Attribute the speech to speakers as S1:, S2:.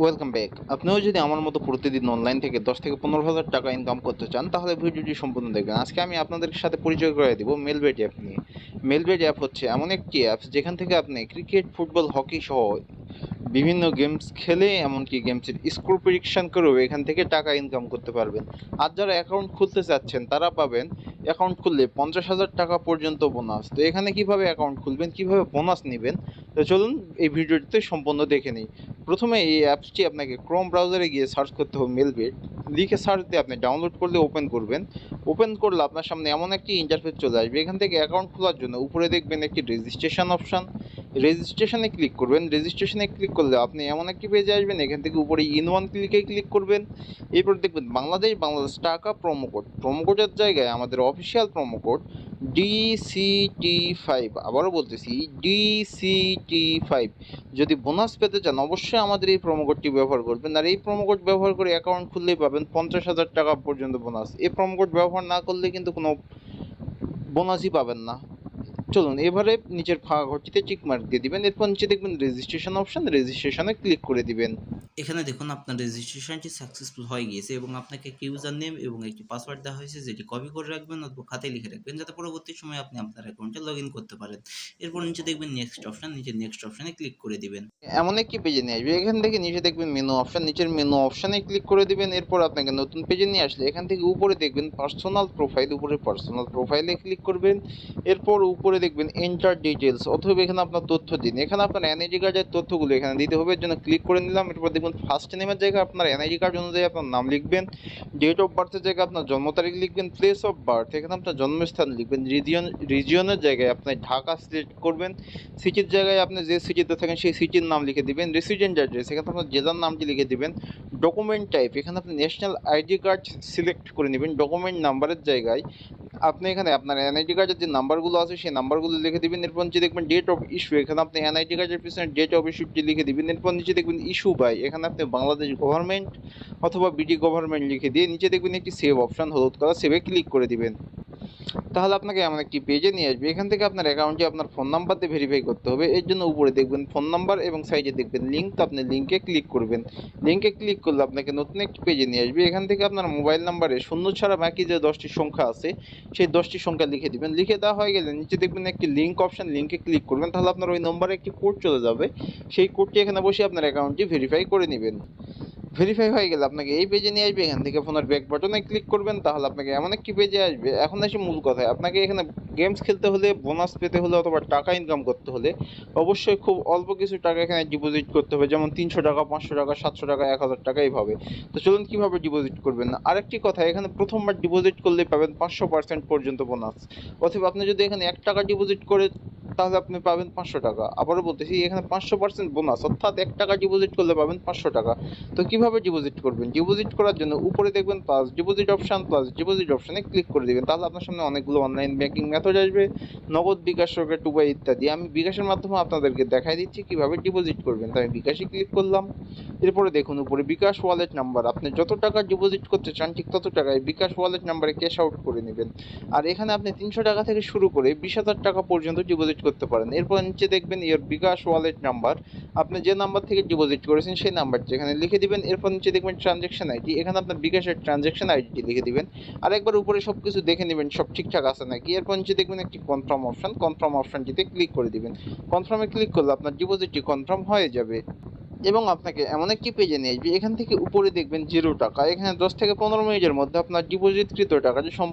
S1: Welcome back. আপনিও যদি আমার মতো প্রতিদিন অনলাইন থেকে 10 থেকে 15,000 টাকা ইনকাম করতে চান, তাহলে ভিডিওটি সম্পূর্ণ দেখবেন। আজকে আমি আপনাদের সাথে পরিচয় করে দিব মেলবেট অ্যাপ নিয়ে। মেলবেট অ্যাপ হচ্ছে এমন একটি অ্যাপস যেখান থেকে আপনি ক্রিকেট, ফুটবল, হকি সহ বিভিন্ন গেমস খেলে, এমনকি গেমসের স্কোর প্রেডিকশন করেও এখান থেকে টাকা ইনকাম করতে পারবেন। আর যারা অ্যাকাউন্ট খুলতে চাচ্ছেন তারা পাবেন অ্যাকাউন্ট খুললে 50,000 টাকা পর্যন্ত বোনাস। তো এখানে কিভাবে অ্যাকাউন্ট খুলবেন, কিভাবে বোনাস নেবেন, তো চলুন এই ভিডিওটিতে সম্পূর্ণ দেখে নিই। প্রথমে এই অ্যাপসটি আপনাকে ক্রোম ব্রাউজারে গিয়ে সার্চ করতে হবে মেলবেট লিখে সার্চ দিয়ে আপনি ডাউনলোড করলে ওপেন করবেন। ওপেন করলে আপনার সামনে এমন একটি ইন্টারফেস চলে আসবে। এখান থেকে অ্যাকাউন্ট খোলার জন্য উপরে দেখবেন একটি রেজিস্ট্রেশন অপশান। রেজিস্ট্রেশনে ক্লিক করবেন। রেজিস্ট্রেশনে ক্লিক করলে আপনি এমন একটি পেজে আসবেন। এখান থেকে উপরে ইন ওয়ান ক্লিক করবেন। এরপর দেখবেন বাংলাদেশ টাকা প্রোমো কোড। প্রোমো কোডের জায়গায় আমাদের অফিসিয়াল প্রোমো কোড DCT5, আবারও বলতেছি DCT5। যদি বোনাস পেতে চান অবশ্যই আমাদের এই প্রোমো কোডটি ব্যবহার করবেন। আর এই প্রোমো কোড ব্যবহার করে অ্যাকাউন্ট খুললেই পাবেন 50,000 টাকা পর্যন্ত বোনাস। এই প্রোমো কোড ব্যবহার না করলে কিন্তু কোনো বোনাসই পাবেন না। চলুন এবারে নিচের ফাঁকা ঘরটিতে টিক মার্ক দিয়ে দিবেন। এরপর নিচে দেখবেন রেজিস্ট্রেশন অপশন, রেজিস্ট্রেশনে ক্লিক করে দিবেন।
S2: এখানে দেখুন আপনার রেজিস্ট্রেশনটি সাকসেসফুল হয়ে গিয়েছে এবং আপনাকে একটি ইউজার নেম এবং একটি পাসওয়ার্ড দেওয়া হয়েছে, যেটি কপি করে রাখবেন অথবা খাতায় লিখে রাখবেন, যাতে পরবর্তী সময়ে আপনি আপনার অ্যাকাউন্টে লগ ইন করতে পারেন। এরপর নিচে দেখবেন নেক্সট অপশন, নিচে নেক্সট অপশনে ক্লিক করে দিবেন।
S1: এমন একটি পেজে নিয়ে আসবে। এখান থেকে নিচে দেখবেন মেনু অপশন, নিচের মেনু অপশনে ক্লিক করে দিবেন। এরপর আপনাকে নতুন পেজে নিয়ে আসলে এখান থেকে উপরে দেখবেন পার্সোনাল প্রোফাইল, উপরে পার্সোনাল প্রোফাইলে ক্লিক করবেন। এরপর উপরে দেখবেন এন্টার ডিটেলস, অথবা এখানে আপনার তথ্য দিন। এখানে আপনার এনআইডি কার্ডের তথ্যগুলো এখানে দিতে হবে, এর জন্য ক্লিক করে নিলাম। এরপর দেখবেন ফার্স্ট নেমের জায়গায় আপনার এনআইডি কার্ড অনুযায়ী আপনার নাম লিখবেন। ডেট অফ বার্থের জায়গায় আপনার জন্ম তারিখ লিখবেন। প্লেস অফ বার্থ এখানে আপনার জন্মস্থান লিখবেন। রিজিয়নের জায়গায় আপনি ঢাকা সিলেক্ট করবেন। সিটির জায়গায় আপনি যে সিটিতে থাকেন সেই সিটির নাম লিখে দিবেন। রেসিডেন্ট অ্যাড্রেস এখানে আপনার জেলার নামটি লিখে দিবেন। ডকুমেন্ট টাইপ এখানে আপনি ন্যাশনাল আইডি কার্ড সিলেক্ট করে নেবেন। ডকুমেন্ট নাম্বারের জায়গায় আপনি এখানে আপনার এনআইডি কার্ডের যে নাম্বারগুলো আছে সেই নাম্বারগুলো লিখে দিবেন। এরপর নিচে দেখবেন ডেট অফ ইস্যু, এখানে আপনি এনআইডি কার্ডের পিছনে ডেট অফ ইস্যুটি লিখে দিবেন। এরপর নিচে দেখবেন ইস্যু বাই, এখানে আপনি বাংলাদেশ গভর্নমেন্ট অথবা বিডি গভর্নমেন্ট লিখে দিয়ে নিচে দেখবেন একটি সেভ অপশন, হলুদ কালার, সেভে ক্লিক করে দিবেন। তাহলে আপনাকে এমন একটি পেজে নিয়ে আসবে। এখান থেকে আপনার অ্যাকাউন্টটি আপনার ফোন নাম্বার দিয়ে ভেরিফাই করতে হবে। এর জন্য উপরে দেখবেন ফোন নাম্বার এবং সাইডে দেখবেন লিঙ্ক, তো আপনি লিঙ্কে ক্লিক করবেন। লিঙ্কে ক্লিক করলে আপনাকে নতুন একটি পেজে নিয়ে আসবে। এখান থেকে আপনার মোবাইল নাম্বারে শূন্য ছাড়া বাকি যে 10টি সংখ্যা আছে সেই 10টি সংখ্যা লিখে দিবেন। লিখে দেওয়া হয়ে গেলে নিচে দেখবেন একটি লিঙ্ক অপশন, লিঙ্কে ক্লিক করবেন। তাহলে আপনার ওই নম্বরে একটি কোড চলে যাবে। সেই কোডটি এখানে বসে আপনার অ্যাকাউন্টটি ভেরিফাই করে নেবেন। ভেরিফাই হয়ে গেলে আপনাকে এই পেজে নিয়ে আসবে। এখান থেকে ফোনের ব্যাক বাটনে ক্লিক করবেন। তাহলে আপনাকে এমন একটি পেজে আসবে। এখন আসি মূল কথায়। আপনাকে এখানে গেমস খেলতে হলে, বোনাস পেতে হলে অথবা টাকা ইনকাম করতে হলে অবশ্যই খুব অল্প কিছু টাকা এখানে ডিপোজিট করতে হবে, যেমন 300 টাকা, 500 টাকা, 700 টাকা, 1000 টাকা, এইভাবে। তো চলুন কীভাবে ডিপোজিট করবেন। আরেকটি কথা, এখানে প্রথমবার ডিপোজিট করলে পাবেন 500% পর্যন্ত বোনাস। অথবা আপনি যদি এখানে 1 টাকা ডিপোজিট করে তাহলে আপনি পাবেন 500 টাকা। আবারও বলতেছি, এখানে 500% বোনাস, অর্থাৎ 1 টাকা ডিপোজিট করলে পাবেন 500 টাকা। তো কিভাবে ডিপোজিট করবেন? ডিপোজিট করার জন্য উপরে দেখবেন প্লাস ডিপোজিট অপশনে ক্লিক করে দিবেন। তাহলে আপনার সামনে অনেকগুলো অনলাইন ব্যাংকিং মেথড আসবে, নগদ, বিকাশ, রকেট, উপায় ইত্যাদি। আমি বিকাশের মাধ্যমে আপনাদেরকে দেখাই দিচ্ছি কিভাবে ডিপোজিট করবেন। তাই আমি বিকাশে ক্লিক করলাম। এরপরে দেখুন উপরে বিকাশ ওয়ালেট নাম্বার, আপনি যত টাকা ডিপোজিট করতে চান ঠিক তত টাকায় বিকাশ ওয়ালেট নাম্বারে ক্যাশ আউট করে নেবেন। আর এখানে আপনি 300 টাকা থেকে শুরু করে 20,000 টাকা পর্যন্ত ডিপোজিট করতে পারেন। এরপর নিচে দেখবেন ইয়ার বিকাশ ওয়ালেট নাম্বার, আপনি যে নাম্বার থেকে ডিপোজিট করেছেন সেই নাম্বারটি এখানে লিখে দিবেন। এরপর নিচে দেখবেন ট্রানজ্যাকশন আইডি, এখানে আপনার বিকাশের ট্রানজ্যাকশন আইডিটি লিখে দিবেন। আর একবার উপরে সব কিছু দেখে নেবেন সব ঠিকঠাক আছে নাকি। এরপর নিচে দেখবেন একটি কনফার্ম অপশন, কনফার্ম অপশনটিতে ক্লিক করে দিবেন। কনফার্মে ক্লিক করলে আপনার ডিপোজিটটি কনফার্ম হয়ে যাবে এবং আপনাকে এমন একটি পেজে নিয়ে আসবে। এখান থেকে উপরে দেখবেন 0 টাকা, এখানে 10 থেকে 15 মিনিটের মধ্যে আপনার ডিপোজিটকৃত টাকাটি